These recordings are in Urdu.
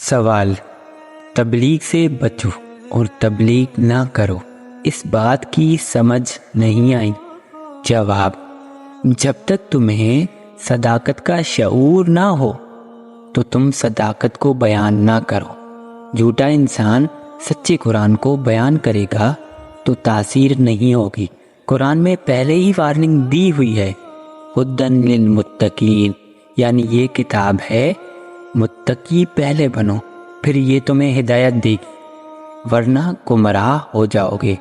سوال: تبلیغ سے بچو اور تبلیغ نہ کرو، اس بات کی سمجھ نہیں آئی؟ جواب: جب تک تمہیں صداقت کا شعور نہ ہو تو تم صداقت کو بیان نہ کرو۔ جھوٹا انسان سچے قرآن کو بیان کرے گا تو تاثیر نہیں ہوگی۔ قرآن میں پہلے ہی وارننگ دی ہوئی ہے، ہدی للمتقین، یعنی یہ کتاب ہے، متقی پہلے بنو، پھر یہ تمہیں ہدایت دے گی، ورنہ گمراہ ہو جاؤ گے۔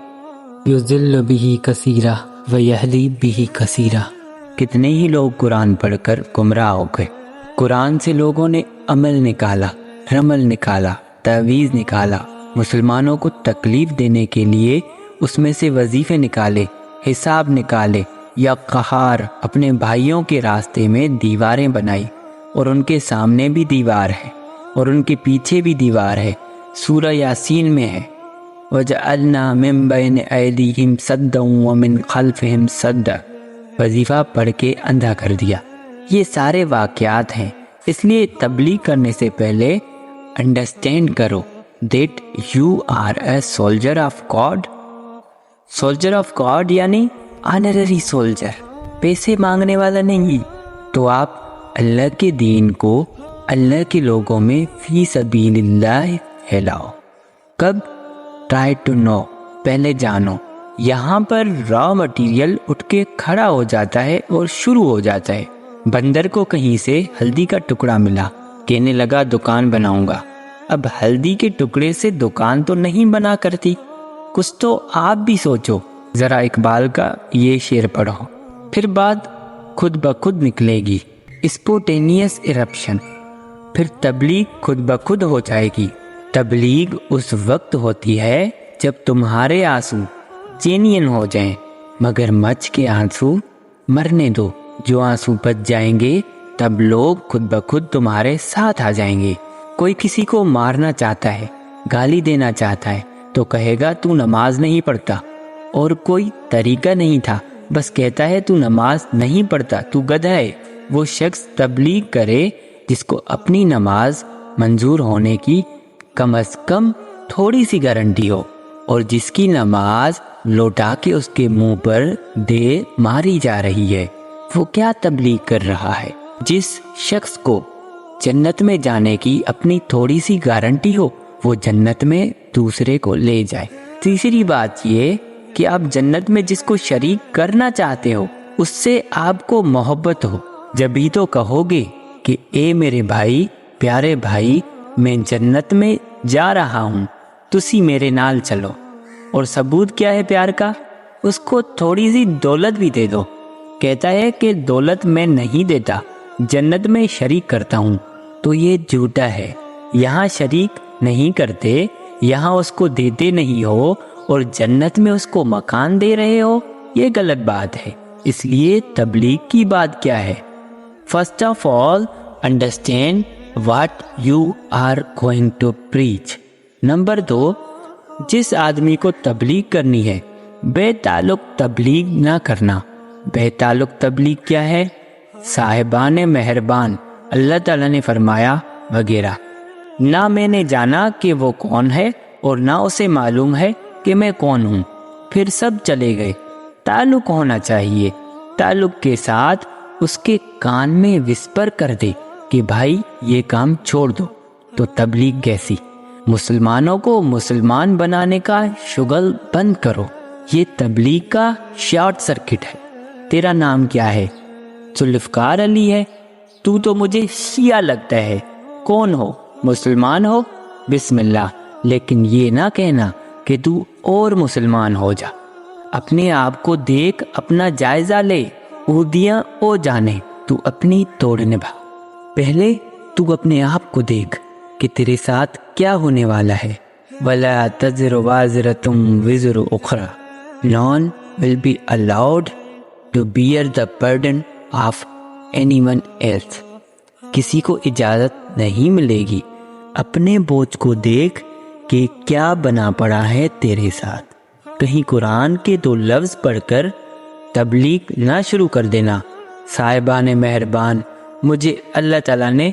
یضل بہ کثیرا ویہدی بہ کثیرا، کتنے ہی لوگ قرآن پڑھ کر گمراہ ہو گئے۔ قرآن سے لوگوں نے عمل نکالا، رمل نکالا، تعویذ نکالا، مسلمانوں کو تکلیف دینے کے لیے اس میں سے وظیفے نکالے، حساب نکالے، یا قہار اپنے بھائیوں کے راستے میں دیواریں بنائی، اور ان کے سامنے بھی دیوار ہے اور ان کے پیچھے بھی دیوار ہے۔ سورہ یاسین میں ہے، وَجَعَلْنَا مِن بَيْنِ أَيْدِيهِمْ سَدًّا وَمِن خَلْفِهِمْ سَدًّا، وظیفہ پڑھ کے اندھا کر دیا۔ یہ سارے واقعات ہیں، اس لیے تبلیغ کرنے سے پہلے انڈرسٹینڈ کرو that you are a soldier of God۔ Soldier of God یعنی آنرری سولجر، پیسے مانگنے والا نہیں۔ تو آپ اللہ کے دین کو اللہ کے لوگوں میں فی سبیل اللہ پھیلاؤ۔ کب؟ ٹرائی ٹو نو، پہلے جانو۔ یہاں پر را مٹیریل اٹھ کے کھڑا ہو جاتا ہے اور شروع ہو جاتا ہے۔ بندر کو کہیں سے ہلدی کا ٹکڑا ملا، کہنے لگا دکان بناؤں گا۔ اب ہلدی کے ٹکڑے سے دکان تو نہیں بنا کرتی، کچھ تو آپ بھی سوچو۔ ذرا اقبال کا یہ شعر پڑھو، پھر بات خود بخود نکلے گی، اسپونٹینیس ایرپشن، پھر تبلیغ خود بخود ہو جائے گی۔ تبلیغ اس وقت ہوتی ہے جب تمہارے آنسو جینین ہو جائیں، مگر مچھ کے آنسو مرنے دو۔ جو آنسو بچ جائیں گے تب لوگ خود بخود تمہارے ساتھ آ جائیں گے۔ کوئی کسی کو مارنا چاہتا ہے، گالی دینا چاہتا ہے تو کہے گا تو نماز نہیں پڑھتا، اور کوئی طریقہ نہیں تھا، بس کہتا ہے تو نماز نہیں پڑھتا، تو گدھا ہے۔ وہ شخص تبلیغ کرے جس کو اپنی نماز منظور ہونے کی کم از کم تھوڑی سی گارنٹی ہو، اور جس کی نماز لوٹا کے اس کے منہ پر دے ماری جا رہی ہے، وہ کیا تبلیغ کر رہا ہے؟ جس شخص کو جنت میں جانے کی اپنی تھوڑی سی گارنٹی ہو، وہ جنت میں دوسرے کو لے جائے۔ تیسری بات یہ کہ آپ جنت میں جس کو شریک کرنا چاہتے ہو اس سے آپ کو محبت ہو، جبھی تو کہو گے کہ اے میرے بھائی، پیارے بھائی، میں جنت میں جا رہا ہوں، تسی میرے نال چلو۔ اور ثبوت کیا ہے پیار کا؟ اس کو تھوڑی سی دولت بھی دے دو، کہتا ہے کہ دولت میں نہیں دیتا، جنت میں شریک کرتا ہوں، تو یہ جھوٹا ہے۔ یہاں شریک نہیں کرتے، یہاں اس کو دیتے نہیں ہو، اور جنت میں اس کو مکان دے رہے ہو، یہ غلط بات ہے۔ اس لیے تبلیغ کی بات کیا ہے؟ First of all understand what you are going to preach. Number 2، جس آدمی کو تبلیغ کرنی ہے بے تعلق تبلیغ نہ کرنا۔ بے تعلق تبلیغ کیا ہے؟ صاحبان مہربان، اللہ تعالیٰ نے فرمایا وغیرہ۔ نہ میں نے جانا کہ وہ کون ہے اور نہ اسے معلوم ہے کہ میں کون ہوں، پھر سب چلے گئے۔ تعلق ہونا چاہیے، تعلق کے ساتھ اس کے کان میں وسپر کر دے کہ بھائی یہ کام چھوڑ دو۔ تو تبلیغ کیسی؟ مسلمانوں کو مسلمان بنانے کا شغل بند کرو، یہ تبلیغ کا شارٹ سرکٹ ہے۔ تیرا نام کیا ہے؟ ذوالفقار علی ہے؟ تو مجھے شیعہ لگتا ہے۔ کون ہو؟ مسلمان ہو؟ بسم اللہ، لیکن یہ نہ کہنا کہ تو اور مسلمان ہو جا۔ اپنے آپ کو دیکھ، اپنا جائزہ لے، عہدیاں او جانے، تو اپنی توڑ نبھا۔ پہلے تو اپنے آپ کو دیکھ کہ تیرے ساتھ کیا ہونے والا ہے۔ وَلَا تَزِرُ وَازِرَةٌ وِزْرُ أُخْرَى، none will be allowed to bear the burden of anyone else۔ کسی کو اجازت نہیں ملے گی۔ اپنے بوجھ کو دیکھ کہ کیا بنا پڑا ہے تیرے ساتھ۔ کہیں قرآن کے 2 لفظ پڑھ کر تبلیغ نہ شروع کر دینا۔ صاحبان مہربان، مجھے اللہ تعالیٰ نے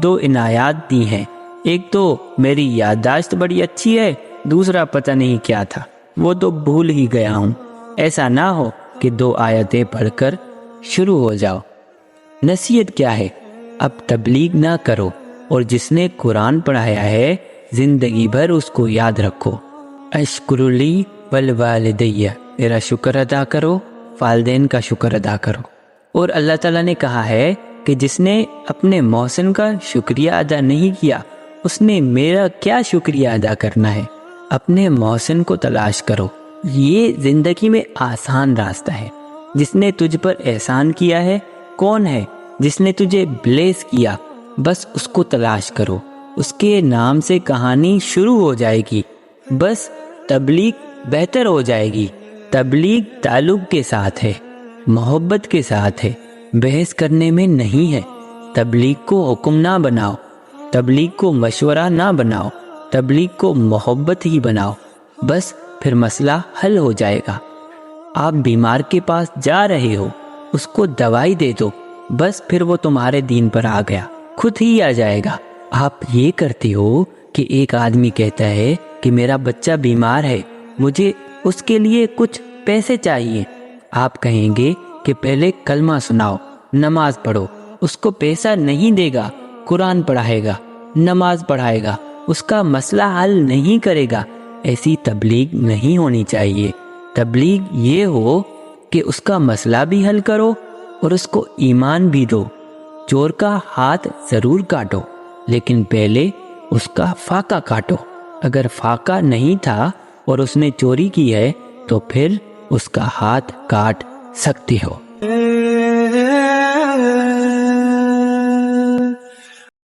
2 عنایات دی ہیں، ایک تو میری یادداشت بڑی اچھی ہے، دوسرا پتہ نہیں کیا تھا، وہ تو بھول ہی گیا ہوں۔ ایسا نہ ہو کہ 2 آیتیں پڑھ کر شروع ہو جاؤ۔ نصیحت کیا ہے؟ اب تبلیغ نہ کرو، اور جس نے قرآن پڑھایا ہے زندگی بھر اس کو یاد رکھو۔ اشکر لی والوالدیہ، میرا شکر ادا کرو، والدین کا شکر ادا کرو۔ اور اللہ تعالیٰ نے کہا ہے کہ جس نے اپنے محسن کا شکریہ ادا نہیں کیا، اس نے میرا کیا شکریہ ادا کرنا ہے؟ اپنے محسن کو تلاش کرو، یہ زندگی میں آسان راستہ ہے۔ جس نے تجھ پر احسان کیا ہے، کون ہے جس نے تجھے بلیس کیا؟ بس اس کو تلاش کرو، اس کے نام سے کہانی شروع ہو جائے گی، بس تبلیغ بہتر ہو جائے گی۔ تبلیغ تعلق کے ساتھ ہے، محبت کے ساتھ ہے، بحث کرنے میں نہیں ہے۔ تبلیغ کو حکم نہ بناؤ، تبلیغ کو مشورہ نہ بناؤ، تبلیغ کو محبت ہی بناؤ، بس پھر مسئلہ حل ہو جائے گا۔ آپ بیمار کے پاس جا رہے ہو، اس کو دوائی دے دو، بس پھر وہ تمہارے دین پر آ گیا، خود ہی آ جائے گا۔ آپ یہ کرتے ہو کہ ایک آدمی کہتا ہے کہ میرا بچہ بیمار ہے، مجھے اس کے لیے کچھ پیسے چاہیے۔ آپ کہیں گے کہ پہلے کلمہ سناؤ، نماز پڑھو۔ اس کو پیسہ نہیں دے گا، قرآن پڑھائے گا، نماز پڑھائے گا، اس کا مسئلہ حل نہیں کرے گا۔ ایسی تبلیغ نہیں ہونی چاہیے۔ تبلیغ یہ ہو کہ اس کا مسئلہ بھی حل کرو اور اس کو ایمان بھی دو۔ چور کا ہاتھ ضرور کاٹو، لیکن پہلے اس کا فاقہ کاٹو۔ اگر فاقہ نہیں تھا اور اس نے چوری کی ہے تو پھر اس کا ہاتھ کاٹ سکتے ہو۔